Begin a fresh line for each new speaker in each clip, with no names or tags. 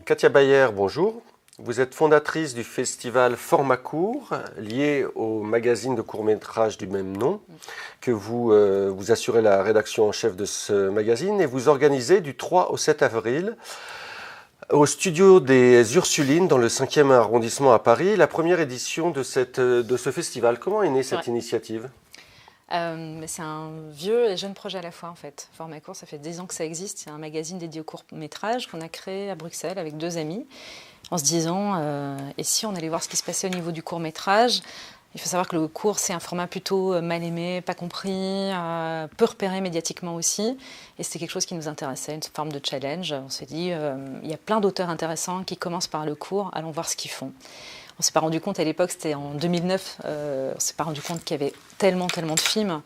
Katia Bayer, bonjour. Vous êtes fondatrice du festival Format Court, lié au magazine de court-métrage du même nom, que vous assurez la rédaction en chef de ce magazine, et vous organisez du 3 au 7 avril au studio des Ursulines, dans le 5e arrondissement à Paris, la première édition de ce festival. Comment est née cette initiative ?
C'est un vieux et jeune projet à la fois en fait. Format Court, ça fait 10 ans que ça existe. C'est un magazine dédié au court-métrage qu'on a créé à Bruxelles avec 2 amis, en se disant et si on allait voir ce qui se passait au niveau du court-métrage. Il faut savoir que le court, c'est un format plutôt mal aimé, pas compris, peu repéré médiatiquement aussi. Et c'était quelque chose qui nous intéressait, une forme de challenge. On s'est dit, il y a plein d'auteurs intéressants qui commencent par le court, allons voir ce qu'ils font. On ne s'est pas rendu compte à l'époque, c'était en 2009, on ne s'est pas rendu compte qu'il y avait tellement de films.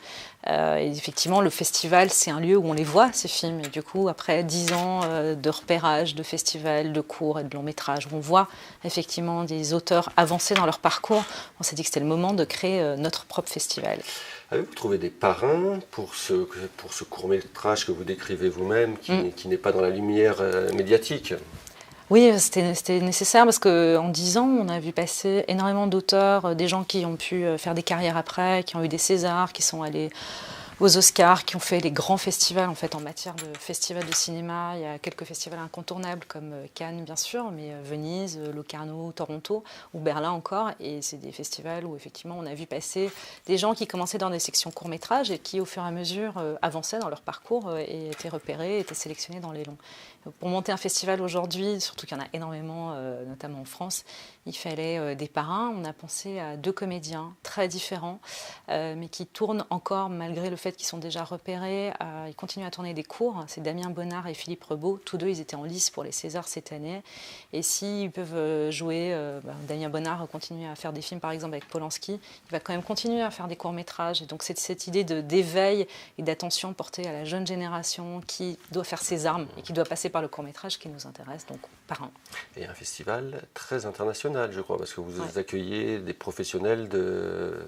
Et effectivement, le festival, c'est un lieu où on les voit, ces films. Et du coup, après 10 ans de repérage, de festivals, de courts et de longs métrages, où on voit effectivement des auteurs avancer dans leur parcours, on s'est dit que c'était le moment de créer notre propre festival.
Avez-vous trouvé des parrains pour ce court-métrage que vous décrivez vous-même, qui n'est pas dans la lumière médiatique ?
Oui, c'était nécessaire parce qu'en 10 ans, on a vu passer énormément d'auteurs, des gens qui ont pu faire des carrières après, qui ont eu des Césars, qui sont allés aux Oscars, qui ont fait les grands festivals en fait en matière de festivals de cinéma. Il y a quelques festivals incontournables comme Cannes bien sûr, mais Venise, Locarno, Toronto ou Berlin encore. Et c'est des festivals où effectivement on a vu passer des gens qui commençaient dans des sections courts-métrages et qui au fur et à mesure avançaient dans leur parcours et étaient repérés, étaient sélectionnés dans les longs. Pour monter un festival aujourd'hui, surtout qu'il y en a énormément, notamment en France, il fallait des parrains. On a pensé à 2 comédiens très différents, mais qui tournent encore malgré le fait qu'ils sont déjà repérés. Ils continuent à tourner des courts. C'est Damien Bonnard et Philippe Rebaud. Tous 2, ils étaient en lice pour les Césars cette année. Et s'ils peuvent jouer, Damien Bonnard continue à faire des films, par exemple, avec Polanski. Il va quand même continuer à faire des courts-métrages. Et donc, c'est cette idée d'éveil et d'attention portée à la jeune génération qui doit faire ses armes et qui doit passer par le court-métrage qui nous intéresse, donc parrain.
Et un festival très international, je crois, parce que vous accueillez des professionnels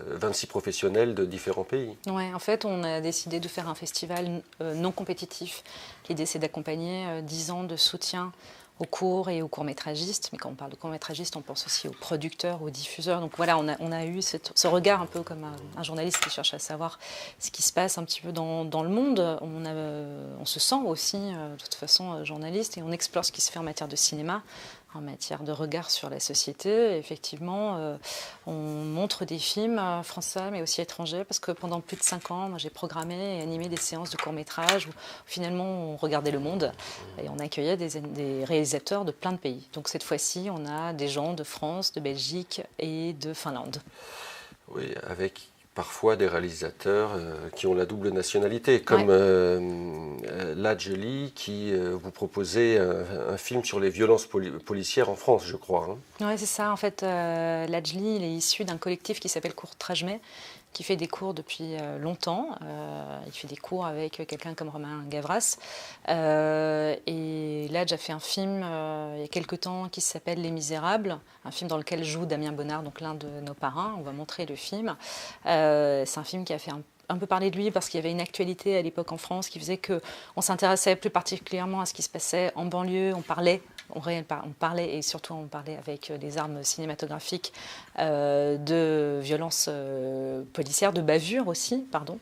26 professionnels de différents pays.
Oui, en fait, on a décidé de faire un festival non compétitif. L'idée, c'est d'accompagner 10 ans de soutien aux courts et aux courts-métragistes. Mais quand on parle de courts-métragistes, on pense aussi aux producteurs, aux diffuseurs. Donc voilà, on a eu ce regard un peu comme un journaliste qui cherche à savoir ce qui se passe un petit peu dans le monde. On se sent aussi, de toute façon, journaliste et on explore ce qui se fait en matière de cinéma, en matière de regard sur la société. Et effectivement, on montre des films français, mais aussi étrangers, parce que pendant plus de 5 ans, moi, j'ai programmé et animé des séances de courts-métrages où finalement on regardait le monde et on accueillait des réalisateurs de plein de pays. Donc cette fois-ci, on a des gens de France, de Belgique et de Finlande.
Oui, avec parfois des réalisateurs qui ont la double nationalité, comme Lajli, qui vous proposait un film sur les violences policières en France, je crois.
Oui, c'est ça. En fait, Lajli, il est issu d'un collectif qui s'appelle Courtrajmé, qui fait des cours depuis longtemps. Il fait des cours avec quelqu'un comme Romain Gavras. Et Ladj a fait un film il y a quelques temps qui s'appelle Les Misérables, un film dans lequel joue Damien Bonnard, donc l'un de nos parrains. On va montrer le film. C'est un film qui a fait un peu parler de lui parce qu'il y avait une actualité à l'époque en France qui faisait qu'on s'intéressait plus particulièrement à ce qui se passait en banlieue. On parlait et surtout on parlait avec les armes cinématographiques de violences policières, de bavures aussi, pardon.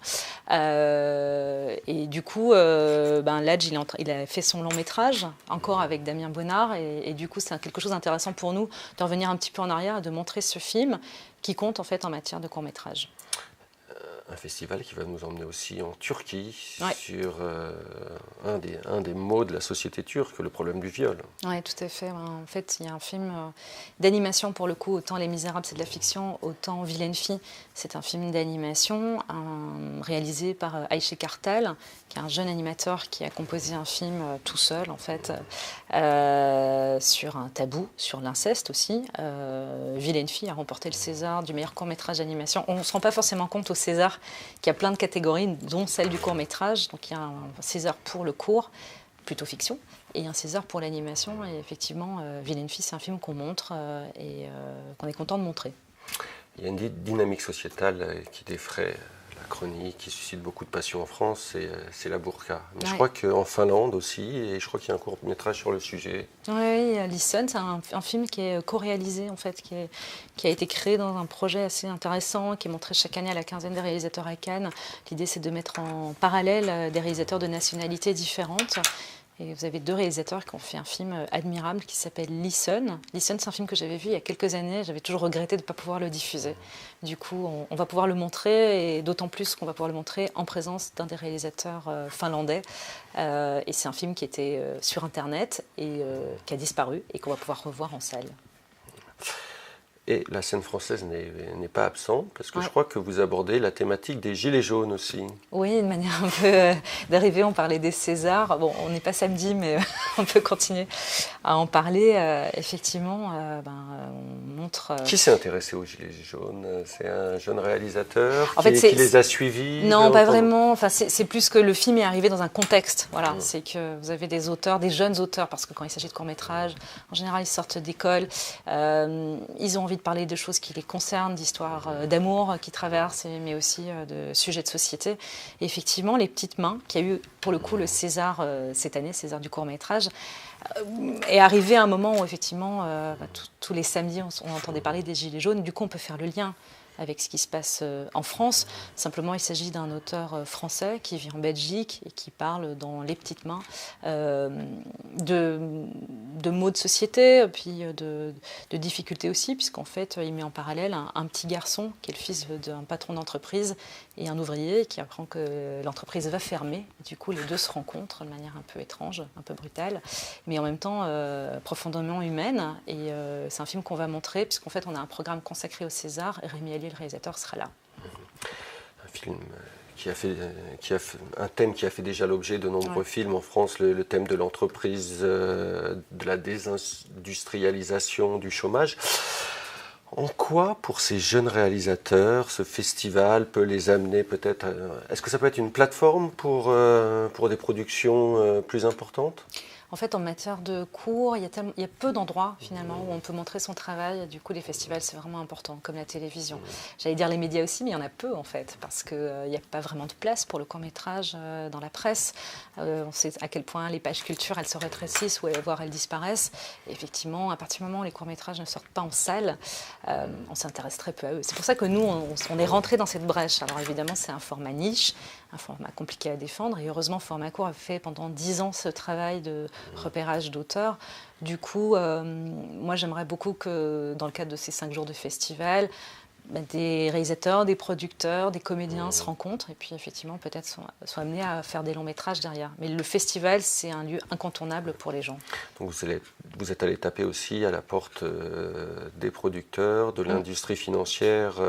Et du coup, Ladj, il a fait son long métrage, encore avec Damien Bonnard, et du coup c'est quelque chose d'intéressant pour nous de revenir un petit peu en arrière et de montrer ce film qui compte en fait en matière de court-métrage.
Un festival qui va nous emmener aussi en Turquie sur un des maux de la société turque, le problème du viol.
Oui, tout à fait. En fait, il y a un film d'animation pour le coup, autant Les Misérables c'est de la fiction, autant Vilaine fille c'est un film d'animation réalisé par Ayşe Kartal, qui est un jeune animateur qui a composé un film tout seul en fait sur un tabou, sur l'inceste aussi. Vilaine fille a remporté le César du meilleur court-métrage d'animation. On ne se rend pas forcément compte au César qu'il y a plein de catégories, dont celle du court-métrage. Donc il y a un César pour le court, plutôt fiction, et un César pour l'animation. Et effectivement, Vilaine fille c'est un film qu'on montre et qu'on est content de montrer.
Il y a une dynamique sociétale qui défraie la chronique qui suscite beaucoup de passion en France, c'est la burqa. Mais
Ouais.
je crois qu'en Finlande aussi, et je crois qu'il y a un court-métrage sur le sujet.
Oui, Listen, c'est un film qui est co-réalisé, en fait, qui a été créé dans un projet assez intéressant, qui est montré chaque année à la quinzaine des réalisateurs à Cannes. L'idée, c'est de mettre en parallèle des réalisateurs de nationalités différentes. Et vous avez deux réalisateurs qui ont fait un film admirable qui s'appelle Listen. Listen, c'est un film que j'avais vu il y a quelques années. J'avais toujours regretté de ne pas pouvoir le diffuser. Du coup, on va pouvoir le montrer, et d'autant plus qu'on va pouvoir le montrer en présence d'un des réalisateurs finlandais. Et c'est un film qui était sur Internet et qui a disparu et qu'on va pouvoir revoir en salle.
Et la scène française n'est pas absente, parce que
Ouais.
je crois que vous abordez la thématique des gilets jaunes aussi.
Oui, une manière un peu d'arriver. On parlait des Césars. Bon, on n'est pas samedi, mais on peut continuer à en parler. Effectivement, on montre.
Qui s'est intéressé aux gilets jaunes? C'est un jeune réalisateur
En fait,
qui les a suivis?
Non, pas vraiment. Enfin, c'est plus que le film est arrivé dans un contexte. Voilà,
Mmh.
c'est que vous avez des auteurs, des jeunes auteurs, parce que quand il s'agit de courts-métrages, en général, ils sortent d'école. Ils ont envie de parler de choses qui les concernent, d'histoires d'amour qui traversent, mais aussi de sujets de société. Et effectivement, Les Petites Mains, qui a eu pour le coup le César cette année, César du court-métrage, est arrivé à un moment où effectivement, tous les samedis, on entendait parler des Gilets jaunes. Du coup, on peut faire le lien avec ce qui se passe en France. Simplement, il s'agit d'un auteur français qui vit en Belgique et qui parle dans Les Petites Mains de maux de société, puis de difficultés aussi, puisqu'en fait, il met en parallèle un petit garçon qui est le fils d'un patron d'entreprise et un ouvrier qui apprend que l'entreprise va fermer. Du coup, les deux se rencontrent de manière un peu étrange, un peu brutale, mais en même temps profondément humaine. Et c'est un film qu'on va montrer, puisqu'en fait, on a un programme consacré au César, et Rémi Allier, le réalisateur, sera là.
Un film un thème qui a fait déjà l'objet de nombreux films en France, le thème de l'entreprise, de la désindustrialisation, du chômage. En quoi, pour ces jeunes réalisateurs, ce festival peut les amener peut-être... Est-ce que ça peut être une plateforme pour des productions plus importantes ?
En fait, en matière de cours, il y a peu d'endroits finalement où on peut montrer son travail. Du coup, les festivals, c'est vraiment important, comme la télévision. J'allais dire les médias aussi, mais il y en a peu en fait, parce qu'il n'y a pas vraiment de place pour le court-métrage dans la presse. On sait à quel point les pages culture, elles se rétrécissent, voire elles disparaissent. Et effectivement, à partir du moment où les courts-métrages ne sortent pas en salle, on s'intéresse très peu à eux. C'est pour ça que nous, on est rentrés dans cette brèche. Alors évidemment, c'est un format niche, un format compliqué à défendre. Et heureusement, Format Court a fait pendant 10 ans ce travail de repérage d'auteurs. Du coup, moi, j'aimerais beaucoup que, dans le cadre de ces 5 jours de festival, des réalisateurs, des producteurs, des comédiens se rencontrent et puis effectivement, peut-être soient amenés à faire des longs métrages derrière. Mais le festival, c'est un lieu incontournable pour les gens.
Donc vous êtes allé taper aussi à la porte des producteurs, de l'industrie financière.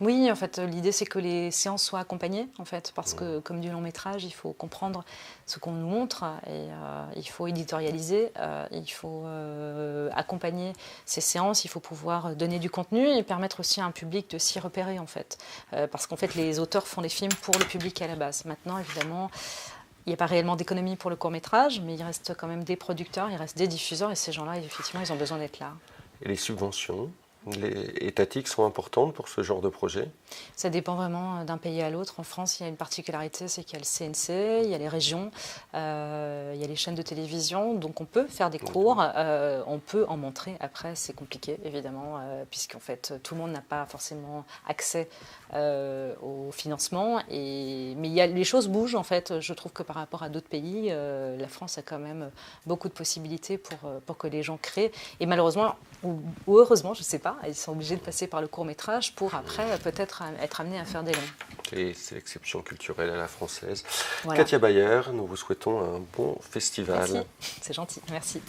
Oui, en fait, l'idée, c'est que les séances soient accompagnées, en fait, parce que, comme du long métrage, il faut comprendre ce qu'on nous montre et il faut éditorialiser, il faut accompagner ces séances, il faut pouvoir donner du contenu et permettre aussi à un public de s'y repérer, en fait. Parce qu'en fait, les auteurs font des films pour le public à la base. Maintenant, évidemment, il n'y a pas réellement d'économie pour le court-métrage, mais il reste quand même des producteurs, il reste des diffuseurs et ces gens-là, effectivement, ils ont besoin d'être là.
Et les subventions étatiques sont importantes pour ce genre de projet?
Ça dépend vraiment d'un pays à l'autre. En France, il y a une particularité, c'est qu'il y a le CNC, il y a les régions, il y a les chaînes de télévision. Donc on peut faire des cours, on peut en montrer. Après, c'est compliqué, évidemment, puisqu'en fait, tout le monde n'a pas forcément accès au financement. Mais les choses bougent, en fait. Je trouve que par rapport à d'autres pays, la France a quand même beaucoup de possibilités pour que les gens créent. Et malheureusement, ou heureusement, je ne sais pas, ils sont obligés de passer par le court-métrage pour après peut-être être amenés à faire des longs.
Et c'est l'exception culturelle à la française.
Voilà.
Katia Bayer, nous vous souhaitons un bon festival.
Merci, c'est gentil, merci.